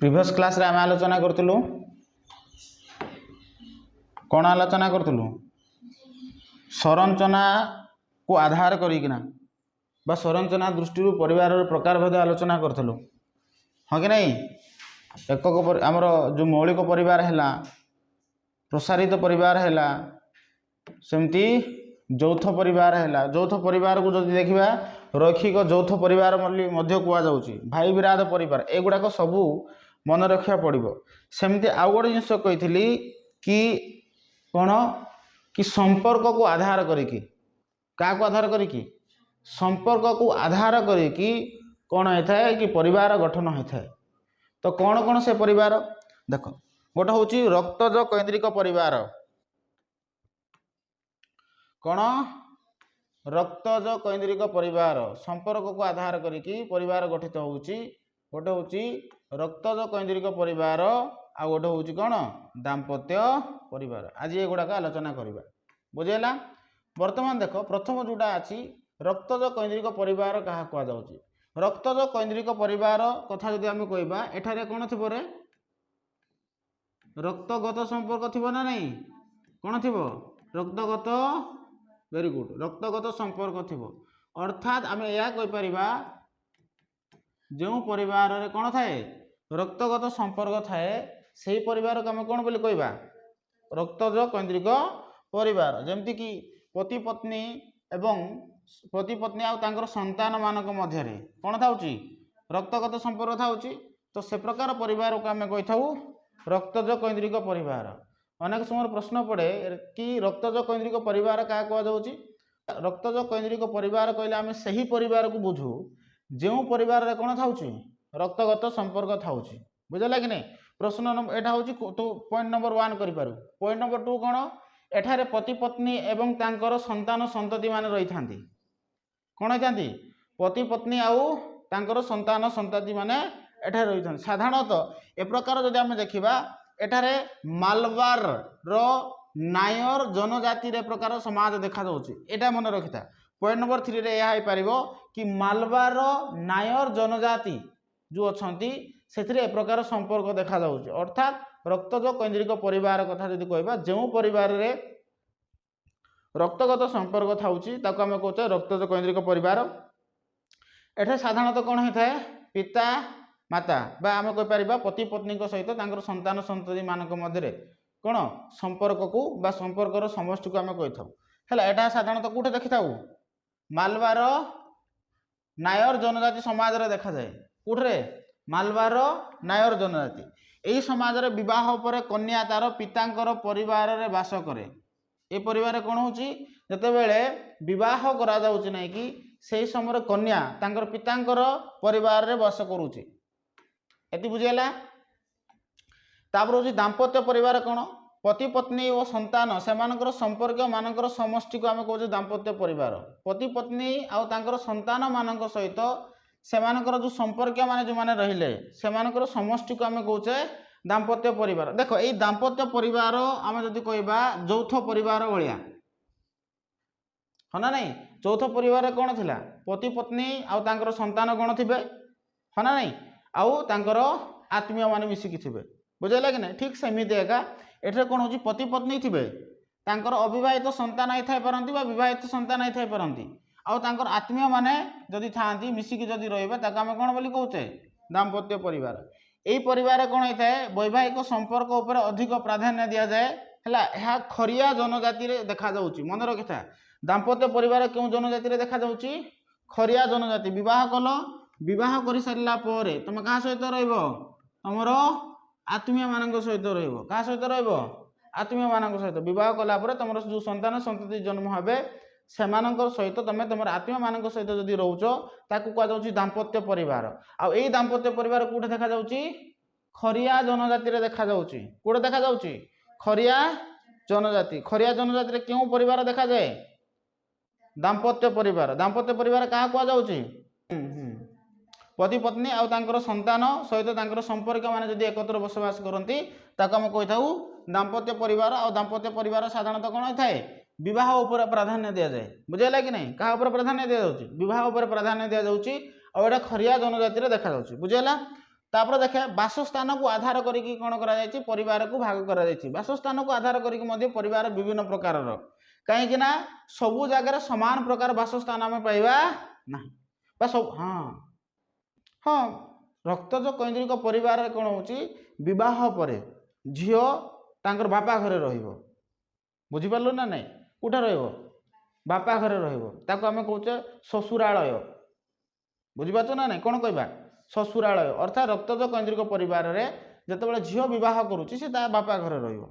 Previous class रे आम आलोचना करतलु कौन आलोचना करतलु संरचना को आधार करिकिना बा संरचना दृष्टि परिवार प्रकार भेद आलोचना करतलु हाँ कि नहीं। एकक आमर जो मौलिक परिवार है प्रसारित परिवार है सेमती যৌଥ परिवार है। যৌଥ परिवार को जब देखा रैखिक যৌଥ परिवार मध्य कहुच्छी भाई विराध परिवार एगुड़ाक सबू मन रखा पड़ो। सेमती आउ गोटे जिनस कही कि कौन कि संपर्क को आधार करिकी क्या आधार करिकी संपर्क को आधार करिकी कौन होता है कि परिवार गठन होता है। तो कौन कौन से परिवार देख गोटे हूँ रक्तज कैंद्रिक परिवार कौन रक्तज कैंद्रिक परिवार संपर्क को आधार करिकी परिवार गठित होउची। गोटे हूँ रक्तज कैंद्रिक परिवार आ गोटे हूँ कौन दाम्पत्य परिवार। आज ये गुड़ाक आलोचना करवा बुझेगा। वर्तमान देख प्रथम जोटा अच्छी रक्तज कैंद्रिक परिवार क्या कहुच्छी रक्तज कैंद्रिक परिवार कथा जदि आम कहवा एठारे कौन थी रक्तगत संपर्क थी ना नहीं कौन थी रक्तगत वेरी गुड रक्तगत संपर्क थी अर्थात आम यह कहीपर जो परिवार रे कौन थाए रक्तगत संपर्क थाए से परिवार को आम कौन बोली कहवा रक्तज कैंद्रिक परिवार। जमती कि पति पत्नी एवं पति पत्नी आउ संतान मानक मध्य कौन थाउची रक्तगत संपर्क थाउची। तो से प्रकार परिवार को आम कही था रक्तज कैंद्रिक परिवार। अनेक समय प्रश्न पड़े कि रक्तज कैंद्रिक परिवार क्या कहुच्छी रक्तज कैंद्रिक परिवार कहले आम से ही परिवार को बुझू जो परिवार रे कौन थाउची रक्तगत संपर्क थाउची बुझला कि नहीं। प्रश्न नंबर एटा हूँ तो पॉइंट नंबर 1 करूँ। पॉइंट नंबर 2 कौन एठारे पति पत्नी एवं तांकर संतान संतति मान रही था कौन होती पति पत्नी आउ तांकर संतान संतति माने एठारे रही था। साधारणतः ए प्रकार जदि आम देखा एठारे मालबार रो नायर जनजाति रे प्रकार समाज देखा जाउछि एटा मन रखिता। पॉइंट नंबर 3 रे यह पारिबो कि मालबार नायर जनजाति जो अछंती सेथिरे ए प्रकार संपर्क देखा जाउछि। अर्थात रक्तज कैंद्रिक परिवार कथा जदि कहबा जो परिवार रे रक्तगत संपर्क थाउछि ताको हम कहते रक्तज कैंद्रिक परिवार। एठे साधारणतः कौन होता है पिता माता बा आम कहीपर पति पत्नी सहित संतान संतति मान मध्य कौन संपर्क को बा संपर्कर समष्टि को आम कही था है। साधारणतः कौटे देखी था मालबार नायर जनजाति समाज रे देखा जाए कौटे मालबार नायर जनजाति यही समाज रे विवाह पर कन्या तार पितांकर परिवार रे वास करे। ए परिवार कौन होची जेतेबेले विवाह करा जाउची नै कि सेही समय कन्या तांकर पितांकर परिवार रे वास करूची एति बुझेला। तापर होची दाम्पत्य परिवार कौन पति पत्नी और संतान सेमानकर संपर्क मानकर समष्टि को आम कहूँ दाम्पत्य परिवार। पति पत्नी आउ तांकर संतान मानक सहित सेमानकर जो संपर्क माने जो माने रहिले सेमानकर समष्टि को आम कहूचे दाम्पत्य परिवार। देखो यही दाम्पत्य परिवार आम जदि कहबा যৌথ परिवार भाया हाँ ना नहीं। যৌথ परिवार कौन थिला पति पत्नी आउ तांकर संतान कौन थिबे हाँ ना नहीं आउ तांकर आत्मीय माने मिसिकी थिबे बुझेला कि नहीं। ठीक सेमिति एका एठे कौन होची पति पत्नी थिबे तांकर अविवाहित संतान आई थाई परंती बा विवाहित संतान आई थाई परंती आउ तांकर आत्मीय माने जदि थांती मिसिकी जदि रहिबा ताका हम कोन बोली कहउचे दाम्पत्य परिवार। एही परिवार कौन होता है वैवाहिक संपर्क उपर अधिक प्राधान्य दिया जाए हैला यह खरिया जनजाति रे देखा जाउची मन रखिथा। दाम्पत्य परिवार क्यों जनजाति रे देखा जाउची खरिया जनजाति विवाह कल विवाह करि सारिला परे तुम कहा सहित रहइबो हमर आत्मीय मानक सहित रहइबो कहा सहित रहइबो आत्मीय मानक सहित विवाह कला परे तुम जो संतान संतति जन्म हेबे सेमानकर सहित तुम तुम आत्मीय मानक सहित जदि रहउचो ताकू कहा जाउची दाम्पत्य परिवार। आ एई दाम्पत्य परिवार कोठे देखा जाउची खरिया जनजाति रे देखा जाउची कोठे देखा जाउची खरिया जनजाति। खरिया जनजाति रे क्यों परिवार देखा जाए दाम्पत्य परिवार। दाम्पत्य परिवार क्या कहा जाउची पति पत्नी आउ तांकर संतान सहित तांकर संपर्क माने जदि एकत्र बसवास करती ताको हम कही थाउ दाम्पत्य परिवार। आ दाम्पत्य परिवार साधारणतः कौन होता है विवाह उपर प्राधान्य दिया जाए बुझेला कि नहीं। क्या प्राधान्य दिया जाउची विवाह उपर प्राधान्य दिया जाउची और एटा खरिया जनजाति रे देखा जाउची बुझेला। तापर देखे बासस्थान को आधार करिकी कौन करा परिवार को भाग करा बासस्थान को आधार करिकी मध्य परिवार विभिन्न प्रकार कहीं सबु जगह समान प्रकार बासस्थान आम पाइबा ना सब हाँ हाँ रक्तज कैंद्रिक परिवार कौन हो विवाह पर झील तांकर बापा घरे रहिबो बुझिपारल ना नहीं कोठा रहिबो बापा घरे रहिबो ताको आमे कहूचे ससुरालय बुझिपारछ ना नहीं कौन कहबा ससुरालय अर्थात रक्तज कैंद्रिक परिवार रे जेतेबेले झील विवाह करूची से ता बापा घरे रहिबो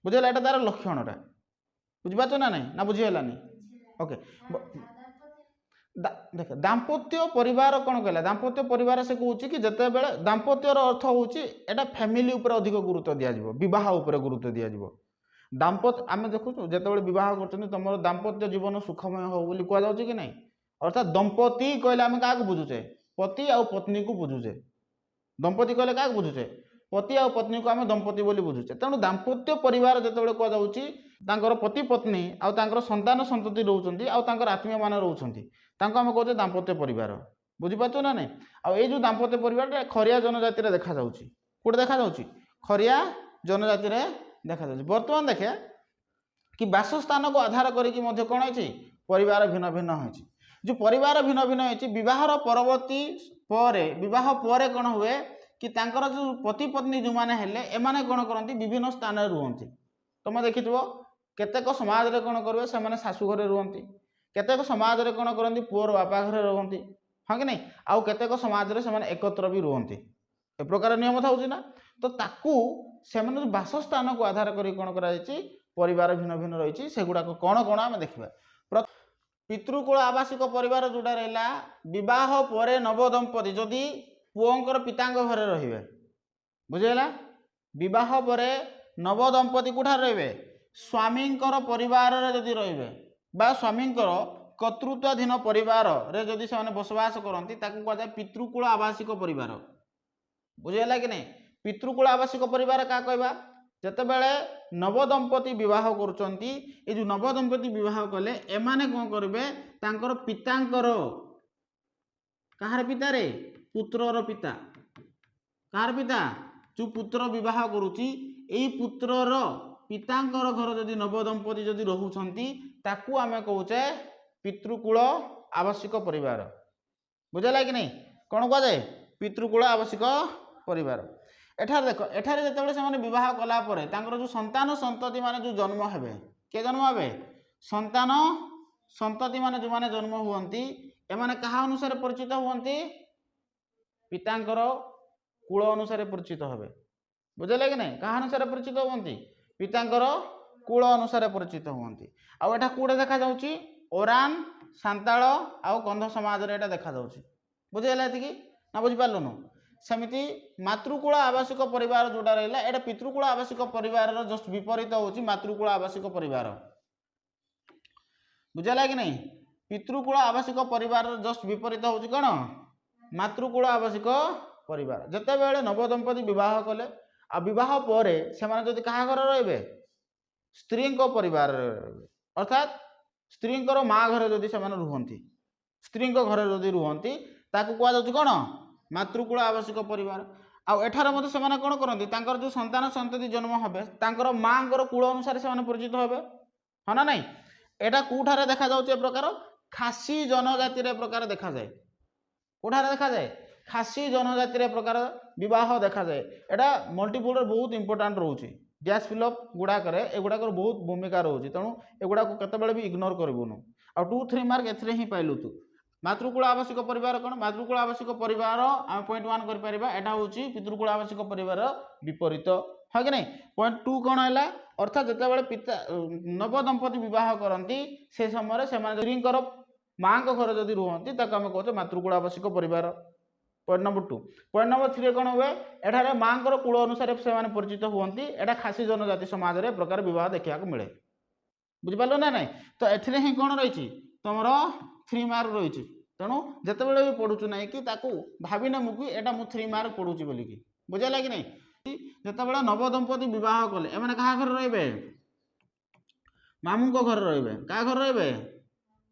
बुझेला एटा तार लक्षणटा बुझिपारछ ना नहीं ना बुझिहेलानी ओके देख दाम्पत्य परिवार कौन कहला दाम्पत्य परिवार से कहूँ कि जिते बेले दाम्पत्यर अर्थ हूँ एटा फैमिली उपर अधिक गुरुत्व दिज्व विवाह उपर गुरुत्व दिज्व दाम्पत्य आम देखु जिते बह कर तुम दाम्पत्य जीवन सुखमय हो कह कि नहीं अर्थात दंपति कहले आम क्या बुझुचे पति आउ पत्नी को बुझुचे दंपति कहले क्या बुझुचे पति आउ पत्नी को आम दंपति बोली बुझुचे तेणु दाम्पत्य परिवार जिते कहर पति पत्नी आउ संतान संतति रोचंती आउ आत्मीय मान रोचंती आम कहे दाम्पत्य परिवार बुझीपार ना नहीं आई जो दाम्पत्य परिवार खरिया जनजाति में देखा कौटे देखा खरिया जनजाति में देखा बर्तमान देखे कि बासस्थान को आधार करिकी कौन है परिवार भिन्न भिन्न हो जो परिवार भिन्न भिन्न हो विवाहर परवर्ती विवाह पर कौन हुए कि तांकर जो पति पत्नी जो मैंने हेले एमाने कौन करती विभिन्न स्थान रुहति तुम देखि केतेक समाज रे कौन करेंगे से शाशु घरे रुहति केतेक समाज रे कौन करती पुअर बापा घरे रुहति हाँ कि नहीं आउ केतेक समाज रे से एकत्र भी रुहति ए प्रकार नियम था ना तो ताकू से बासस्थान को आधार कर कौन कर परिवार भिन्न भिन्न रही से गुड़ाक कौन कौन आम देखा पितृकूल आवासिक परिवार जोड़ा रहा विवाह पर नवदंपति जदि पुओंकर पितांग घरे रहिबे बुझेला विवाह पर नवदंपति कोठार रहिबे स्वामींकर परिवार रे जदि रहिबे बा स्वामींकर कर्तृत्वाधीन परिवार रे जदि से बसवास करती ताकू कह जाए पितृकूल आवासिक परिवार बुझेला कि नहीं पितृकूल आवासिक परिवार क्या कहबा जेतेबेले नवदंपति विवाह करुचंती ए जो नवदंपति विवाह कले एमाने कौन करेंगे तांकर पितांकर कहार पिता रे पुत्रर पिता कहार पिता जो पुत्र विवाह करुची एई पुत्रर पितांकर घर जदि नवदंपति जदि रहुचंती ताकू आमे कहूचे पितृकूल आवासिक परिवार बुझेला कि नहीं कौन कह जाए पितृकूल आवासिक परिवार एठार देख एठार जिते से विवाह कलापर जो संतान संतति मान जो जन्म हेबे के जन्म हेबे संतान संतति मान जो माने जन्म हुअंती एमाने कहा अनुसार परिचित हुअंती पितांकर कूल अनुसार परिचित हेबे बुझेले कि नहीं कहा अनुसार परिचित हुअंती पितांकर कूल अनुसार परिचित हुअंती आउ एटा कोडे देखा जाउची ओरान सांताल आउ कंध समाज रे एटा देखा जाउची बुझेला एतिकी ना बुझि पारलनु सेमिति मातृकूल आवासिक परिवार जोड़ा रहा एटा पितृकूल आवासिक परिवार जस्ट विपरीत होची मातृकूल आवासिक परिवार बुझला कि नहीं पितृकूल आवासिक परिवार जस्ट विपरीत होची कौन मातृकूल आवासिक परिवार जिते बेले नवदंपति विवाह कले आ विवाह पर से जदि क्या घर रे स्त्री परिवार अर्थात स्त्री माँ घर जदि से रुहति स्त्री घर जदि रुहति ताकू कह कौन मातृकूल आवासिक परिवार आउ एठार मत से कौन करती जो संतान संतति जन्म हे माँ कूल अनुसार से परिचित हे हाँ ना नहीं एटा कौठार देखा जाए प्रकार खासी जनजाति प्रकार देखा जाए कौठार देखा जाए खासी जनजाति प्रकार विवाह देखा जाए एटा मल्टीपुल बहुत इंपोर्टाट रोचे गैस फिलअप गुड़ाक एगुड़ाक बहुत भूमिका रोचे तेणु एगुड़ा केतबेले भी इग्नोर करूनु आ 2-3 मार्क एथरे ही पाइलु तू मातृकूल आवासिक परिवार कौन मातृकूल आवासिक परिवार आम पॉइंट 1 कर पितृकूल आवासिक परिवार विपरीत है कि नहीं पॉइंट 2 कौन है अर्थात जिते पिता नवदंपति विवाह करती से समय स्त्री माँ घर जदि रुहति आम कहे मातृकूल आवासिक परिवार पॉइंट नंबर 2 पॉइंट नंबर 3 कौन हुए एठार माँ कूल अनुसार से परिचित हुअंती एटा खासी जनजाति समाज रे प्रकार विवाह देखा मिले बुझिपार ना नहीं तो एथिरे ही कौन रही तुम 3 मार्क रही तेणु जितेबाला भी पढ़ुचु ना कि भावी नेमु कि एटा मु 3 मार्क पढ़ुची बोलिकी बुझेला कि नहीं जितेबाला नवदंपति विवाह कले एमाने कहा घर रहिबे मामू घर रहिबे क्या घर रहिबे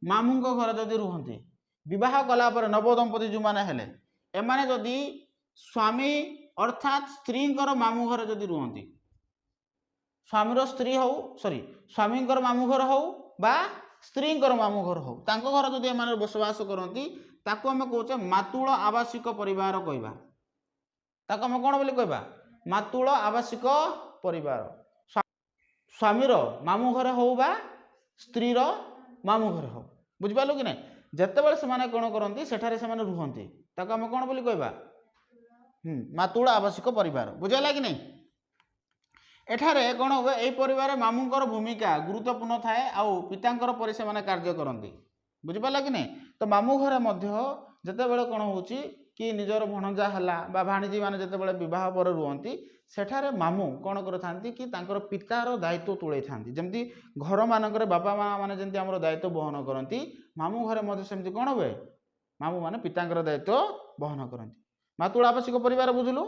मामू घर जदि रुहंती विवाह कला पर नवदंपति जो माने हेले एमाने जदि स्वामी अर्थात स्त्री मामू घर जदि रुहंती स्वामीर स्त्री हो सॉरी स्वामी मामू घर हो बा स्त्री मामू घर हो तांको घर जदि एमाने बसवास करती ताको आम कहे मातुल आवासिक परिवार कहवा ताको आम कौन बोली कहवा मातुल आवासिक परिवार स्वामीर मामू घर हो बा स्त्रीर मामू घर हो बुझिपारल कि ना जितेबाला से कौन करती सेठारे से रुहंती ताको आम कौन बोली कहवा मातुल आवासिक परिवार बुझाला कि नहीं एठारे कौन हुए यही परिवार मामूंकर भूमिका गुरुत्वपूर्ण थाए आउ पितांकर पर से कार्य करती बुझिपारा कि नहीं तो मामू घरे जितेबाला कौन हो कि निजर भणजा है बा भाणीजी मैंने जितेबाला विवाह पर रुहंती सेठारे मामू कौन करथांती कि तांकर पितार दायित्व तुले था जमती घर मानक बापा माँ मैंने जमी आम दायित्व बहन करती मामू घरे सेमती कौन हुए मामू मैंने पितांकर दायित्व बहन करती मातुल आवासिक परिवार बुझलु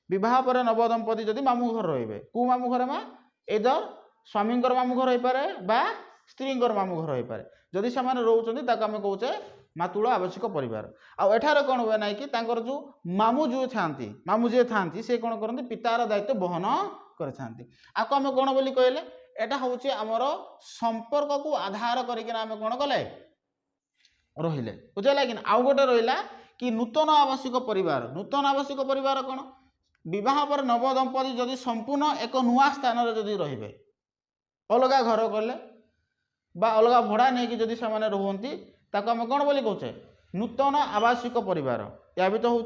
विवाह पर नवदंपति जदि मामू घर रे कौ मामू घर माँ एदर स्वामी मामू घर हो पारे बा स्त्री मामू घर हो पारे जदि से रोचे आम कहे मातुल आवासिक परिवार आठार कौन हुए ना कि जो मामू जो था मामू जी था सी कौन करते पितार दायित्व बहन करते आपको आम कौन बोली कहले एटा हूँ आमर संपर्क को आधार करके कौन कले रहिले बुझेगा कि आउ गोटे रहा कि नूतन आवासिक परिवार कौन विवाह पर नवदंपति जदि संपूर्ण एक नुआ स्थान जदि रे अलग घर कले बा अलग भड़ा नहीं जदि से रुहंती ताको आम कौन बोली कहे नूतन आवासिक परिवार या भी तो हूँ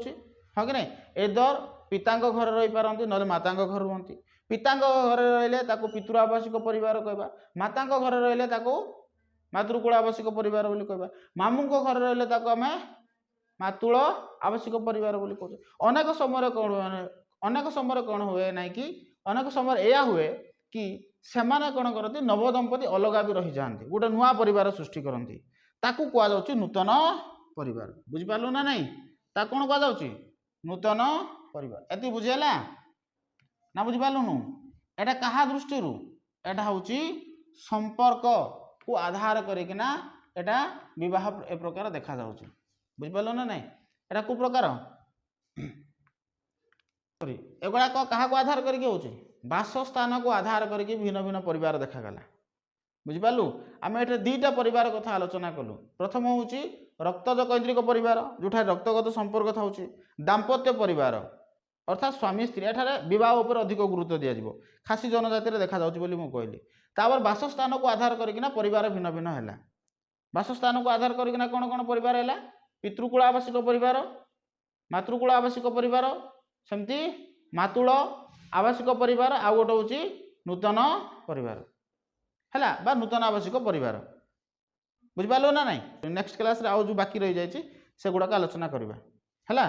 हाँ कि नहीं एदर पिता घर रही पारती ना माता घर रुहंती पिता घर रही पितृ आवासिक परिवार कहवा माता घर रही मातृकुल आवासिक परिवार बोली कहवा मामू घर रही आम मातुल आवासिक परिवार बोली कहे अनेक समय कौन हुए ना कि अनेक समय यह हुए कि सेमाने कौन करती नवदंपति अलग भी रही जाती गोटे नुआ परिवार सृष्टि करती ताकू कहुच्छी नूतन परिवार बुझिपारू ना नहीं ता कौन कहुच्छी नूतन परिवार एति बुझेला ना बुझिपारूनु एटा कहा दृष्टि एटा हूँ संपर्क को आधार करना एटा विवाह ए प्रकार देखा जाउछि बुझिपारू ना नहीं एटा को प्रकार एगुड़ाक क्या आधार करके होची बासस्थान को आधार करके भिन्न भिन्न परिवार देखागला बुझिपारू आम ये दुईटा परिवार कथा आलोचना कलु प्रथम हूँ रक्तज कैंद्रिक परिवार जोठा रक्तगत संपर्क था दाम्पत्य परिवार अर्थात स्वामी स्त्री एठारे विवाह उपर अधिक गुरुत्व दिज्व खासी जनजाति देखा कहली तापर बासस्थान को आधार करके परिवार भिन्न भिन्न है बासस्थान को आधार करके कौन कौन परिवार है पितृकुल आवासिक परिवार मातृकुल आवासिक परिवार सेमती मातुल आवासिक परिवार आउ गोटे हूँ नूतन परिवार है बा नूतन आवासिक परिवार बुझिपारो ना नहीं नेक्स्ट क्लास रे आउ जो बाकी रही जाए से गुड़ाक आलोचना करवा है।